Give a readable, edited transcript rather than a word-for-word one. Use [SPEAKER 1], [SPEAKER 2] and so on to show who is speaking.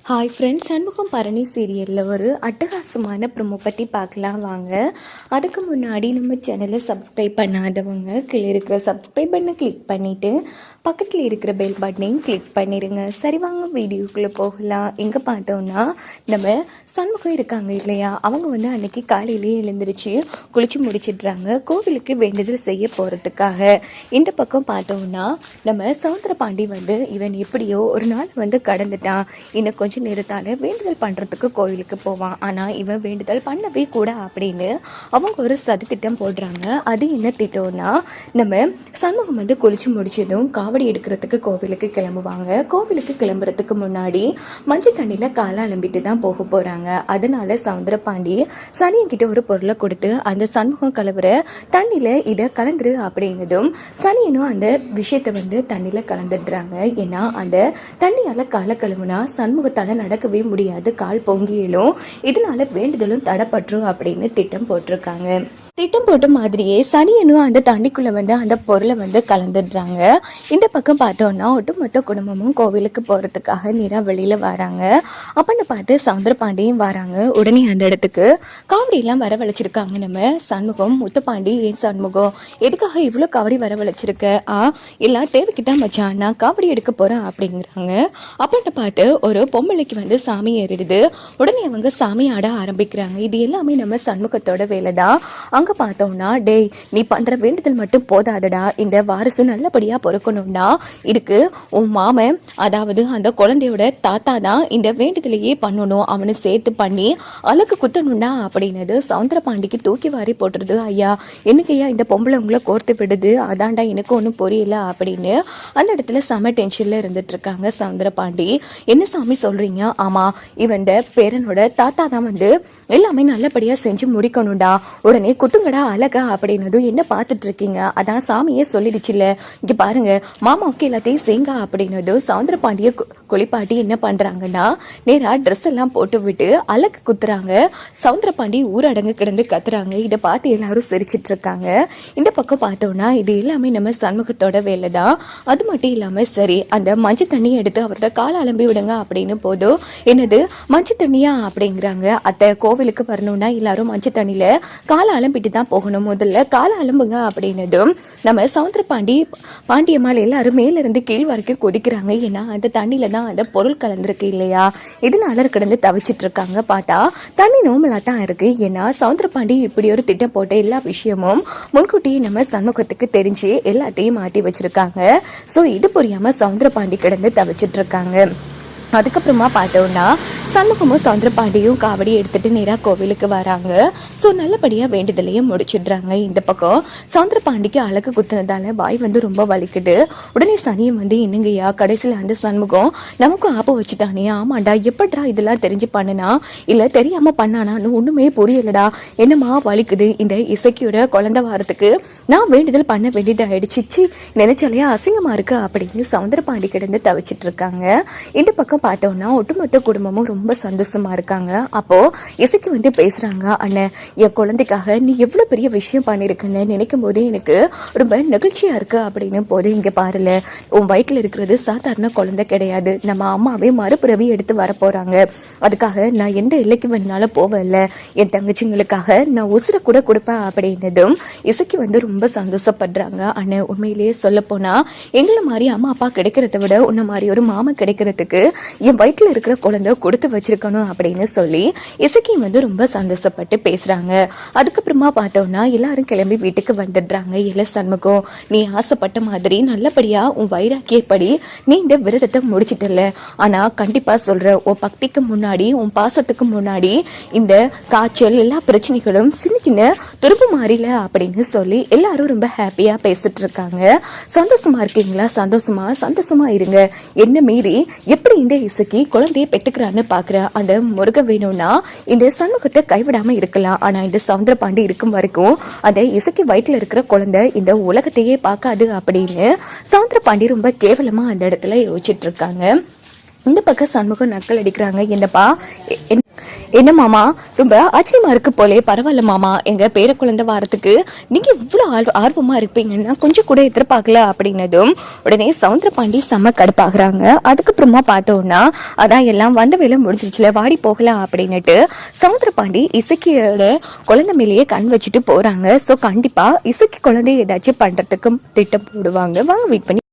[SPEAKER 1] Hi friends, Shanmugam Bharani சீரியலில் ஒரு அட்டகாசமான ப்ரோமோ பற்றி பார்க்கலாம் வாங்க. அதுக்கு முன்னாடி நம்ம சேனலை சப்ஸ்கிரைப் பண்ணாதவங்க கீழே இருக்கிற சப்ஸ்கிரைப் பட்டனை கிளிக் பண்ணிவிட்டு பக்கத்தில் இருக்கிற பெல் பட்டனையும் கிளிக் பண்ணிடுங்க. சரி வாங்க வீடியோக்குள்ளே போகலாம். எங்கே பார்த்தோன்னா நம்ம சண்முகம் இருக்காங்க இல்லையா, அவங்க அன்றைக்கி காலையிலேயே எழுந்திரிச்சு குளிச்சு முடிச்சிடுறாங்க கோவிலுக்கு வேண்டுதல் செய்ய போகிறதுக்காக. இந்த பக்கம் பார்த்தோன்னா நம்ம சௌந்தரபாண்டி இவன் எப்படியோ ஒரு நாள் கடந்துட்டான், இன்னும் கொஞ்சம் நேரத்தால் வேண்டுதல் பண்ணுறதுக்கு கோவிலுக்கு போவான், ஆனால் இவன் வேண்டுதல் பண்ணவே கூட அப்படின்னு அவங்க ஒரு சதித்திட்டம் போடுறாங்க. அது என்ன திட்டம்னா, நம்ம சண்முகம் குளிச்சு முடிச்சதும் காவடி எடுக்கிறதுக்கு கோவிலுக்கு கிளம்புவாங்க. கோவிலுக்கு கிளம்புறதுக்கு முன்னாடி மஞ்சள் தண்ணியில் காலை அலம்பிட்டு தான் போக போகிறாங்க. அதனால சௌந்தரபாண்டி சனியன்கிட்ட ஒரு பொருளை கொடுத்து அந்த சண்முகம் கலவுற தண்ணியில் இதை கலந்துரு அப்படின்னதும் சனியனும் அந்த விஷயத்தை தண்ணியில் கலந்துடுறாங்க. ஏன்னா அந்த தண்ணியால் காலை கழுவுனா சண்முகத்தால் நடக்கவே முடியாது, கால் பொங்கியலும், இதனால வேண்டுதலும் தடைப்பட்டுரும் அப்படின்னு திட்டம் போட்டிருக்காங்க. திட்டம் போட்ட மாதிரியே சனியனும் அந்த தண்ணிக்குள்ளே அந்த பொருளை கலந்துடுறாங்க. இந்த பக்கம் பார்த்தோன்னா ஒட்டுமொத்த குடும்பமும் கோவிலுக்கு போகிறதுக்காக நேராக வெளியில் வராங்க. அப்படின்னு பார்த்து சௌந்தரபாண்டியும் வராங்க. உடனே அந்த இடத்துக்கு காவடியெல்லாம் வரவழைச்சிருக்காங்க நம்ம சண்முகம். முத்துப்பாண்டி, ஏன் சண்முகம் எதுக்காக இவ்வளோ காவடி வரவழைச்சிருக்க? எல்லாம் தேவைக்கிட்டா மச்சான், நான் காவடி எடுக்க போகிறேன் அப்படிங்கிறாங்க. அப்படின்னு பார்த்து ஒரு பொம்பளைக்கு சாமி ஏறிடுது. உடனே அவங்க சாமி ஆட ஆரம்பிக்கிறாங்க. இது எல்லாமே நம்ம சண்முகத்தோட வேலை தான். அங்கே பார்த்தோம்னா, டேய் நீ பண்ற வேண்டுதல் மட்டும் போதாதடா, இந்த வாரிசு நல்லபடியா பொறுக்கணும்னா இதுக்கு உன் மாமன், அதாவது அந்த குழந்தையோட தாத்தா தான் இந்த வேண்டுதலையே பண்ணணும், அவனை சேர்த்து பண்ணி அழகு குத்தணும்டா அப்படின்னது சௌந்தரபாண்டிக்கு தூக்கி வாரி போட்டுருது. ஐயா என்னைக்கையா இந்த பொம்பளை உங்களை கோர்த்து விடுது, அதான்டா எனக்கு ஒன்றும் புரியல அப்படின்னு அந்த இடத்துல செம டென்ஷன்ல இருந்துட்டு இருக்காங்க சௌந்தரபாண்டி. என்ன சாமி சொல்றீங்க? ஆமா, இவன் பேரனோட தாத்தா தான் எல்லாமே நல்லபடியா செஞ்சு முடிக்கணும்டா, உடனே குத்துங்கடா அழகா அப்படின்னதும் என்ன பார்த்துட்டு இருக்கீங்க, அதான் சாமியே சொல்லிடுச்சுல்ல, இங்க பாருங்க மாமாவுக்கு எல்லாத்தையும் செய்ங்க அப்படின்னதும் சௌந்தரபாண்டிய குளிப்பாட்டி என்ன பண்றாங்கன்னா நேரா ட்ரெஸ் எல்லாம் போட்டு விட்டு அழகு குத்துறாங்க. சௌந்தரபாண்டி ஊரடங்கு கிடந்து கத்துறாங்க. இதை பார்த்து எல்லாரும் சிரிச்சிட்டு இருக்காங்க. இந்த பக்கம் பார்த்தோம்னா இது எல்லாமே நம்ம சண்முகத்தோட வேலை தான். அது மட்டும் இல்லாம சரி அந்த மஞ்சள் தண்ணியை எடுத்து அவரோட காலை அலம்பி விடுங்க அப்படின்னு போதும். என்னது மஞ்சள் தண்ணியா அப்படிங்கிறாங்க. அத்தை கோவிலுக்கு வரணும்னா எல்லாரும் மஞ்சள் தண்ணியில காலை அலம்பிட்டு தான் போகணும், முதல்ல காலை அலம்புங்க அப்படின்னதும் நம்ம பாண்டியம்மாள் எல்லாரும் மேல இருந்து கீழ் வரைக்கும் கொதிக்கிறாங்க. ஏன்னா அந்த தண்ணியில தான் அந்த பொருள் கலந்துருக்கு இல்லையா, இதனால கிடந்து தவிச்சிட்டு இருக்காங்க. பார்த்தா தண்ணி நோமலா தான் இருக்கு. ஏன்னா சௌந்தரபாண்டி இப்படி ஒரு திட்டம் போட்ட எல்லா விஷயமும் முன்கூட்டியே நம்ம சண்முகத்துக்கு தெரிஞ்சு எல்லாத்தையும் மாற்றி வச்சிருக்காங்க. ஸோ இது புரியாம சௌந்தரபாண்டி கிடந்து தவிச்சிட்டு இருக்காங்க. அதுக்கப்புறமா பார்த்தோம்னா சண்முகமும் சௌந்தரபாண்டியும் காவடி எடுத்துட்டு நேராக கோவிலுக்கு வராங்க. ஸோ நல்லபடியாக வேண்டுதலையும் முடிச்சிடுறாங்க. இந்த பக்கம் சௌந்தரபாண்டிக்கு அழகு குத்துனதால வாய் ரொம்ப வலிக்குது. உடனே சனியும் என்னங்கய்யா கடைசியில் அந்த சண்முகம் நமக்கும் ஆப்பு வச்சுட்டானே, ஆமாண்டா எப்படா இதெல்லாம் தெரிஞ்சு பண்ணனா இல்லை தெரியாமல் பண்ணானான்னு ஒன்றுமே புரியலடா, என்னமா வலிக்குது, இந்த இசைக்கியோட குழந்தை வாரத்துக்கு நான் வேண்டுதல் பண்ண வேண்டியது ஆயிடுச்சு, நினைச்சாலே அசிங்கமாக இருக்கு அப்படின்னு சௌந்தரபாண்டி கிடந்து தவிச்சிட்டு இருக்காங்க. இந்த பக்கம் பார்த்தோம்னா ஒட்டுமொத்த குடும்பமும் ரொம்ப சந்தோஷமா இருக்காங்க. அப்போ இசைக்கு பேசுறாங்க, அண்ணன் என் குழந்தைக்காக நீ எவ்வளவு பெரிய விஷயம் பண்ணிருக்குன்னு நினைக்கும் போதே எனக்கு ரொம்ப நெகிழ்ச்சியா இருக்கு அப்படின்னு போது, இங்க பாருல உன் வயிற்றுல இருக்கிறது சாதாரண குழந்தை கிடையாது, நம்ம அம்மாவே மறுபிறவி எடுத்து வர போறாங்க, அதுக்காக நான் எந்த எல்லைக்கு வேணாலும் போவல, என் தங்கச்சிங்களுக்காக நான் உசுரை கூட கொடுப்பேன் அப்படின்னதும் இசைக்கு ரொம்ப சந்தோஷப்படுறாங்க. அண்ணன் உண்மையிலேயே சொல்ல போனா எங்களை மாதிரி அம்மா அப்பா கிடைக்கிறத விட உன்ன மாதிரி ஒரு மாமா கிடைக்கிறதுக்கு என் வயிற்றுல இருக்கிற குழந்தை கொடுத்து வச்சிருக்கணும் அப்படின்னு சொல்லி இசைக்கு ரொம்ப சந்தோஷப்பட்டு பேசுறாங்க. அதுக்கப்புறமா பார்த்தோம்னா எல்லாரும் கிளம்பி வீட்டுக்கு வந்துடுறாங்க. இல்ல சண்முகம், நீ ஆசைப்பட்ட மாதிரி நல்லபடியா உன் வைராக்கியப்படி நீ இந்த விரதத்தை முடிச்சிட்டல, ஆனா கண்டிப்பா சொல்ற உன் பக்திக்கு முன்னாடி உன் பாசத்துக்கு முன்னாடி இந்த காய்ச்சல் எல்லா பிரச்சனைகளும் சின்ன சின்ன துருப்பு மாறில அப்படின்னு சொல்லி எல்லாரும் ரொம்ப ஹாப்பியா பேசிட்டு இருக்காங்க. சந்தோஷமா இருக்கீங்களா? சந்தோஷமா இருங்க. என்ன மீறி எப்படி இந்த இசைக்கு குழந்தைய பெற்றுக்கிறான்னு பாக்குற அந்த முருக வேணும்னா இந்த சண்முகத்தை கைவிடாம இருக்கலாம், ஆனா இந்த சௌந்தரபாண்டி இருக்கும் வரைக்கும் அந்த இசைக்கு வயிற்றுல இருக்கிற குழந்தை இந்த உலகத்தையே பார்க்காது அப்படின்னு சௌந்தரபாண்டி ரொம்ப கேவலமா அந்த இடத்துல யோசிச்சுட்டு இருக்காங்க. இந்த பக்கம் சண்முகம் நக்கல் அடிக்கிறாங்க. என்னப்பா என்ன மாமா ரொம்ப ஆச்சரியமா இருக்கு போலே, பரவாயில்ல மாமா, எங்க பேர குழந்தை வாரத்துக்கு நீங்க இவ்வளவு ஆர்வமா இருப்பீங்கன்னா கொஞ்சம் கூட எதிர்பார்க்கல அப்படின்னதும் உடனே சவுந்தரபாண்டி செம கடுப்பாகிறாங்க. அதுக்கப்புறமா பார்த்தோம்னா அதான் எல்லாம் வந்த வேலை முடிஞ்சிருச்சுல, வாடி போகலாம் அப்படின்னுட்டு சவுந்தரபாண்டி இசக்கியோட குழந்தை மேலேயே கண் வச்சுட்டு போறாங்க. ஸோ கண்டிப்பா இசக்கி குழந்தைய ஏதாச்சும் பண்றதுக்கு திட்டம் போடுவாங்க. வாங்க வெயிட் பண்ணி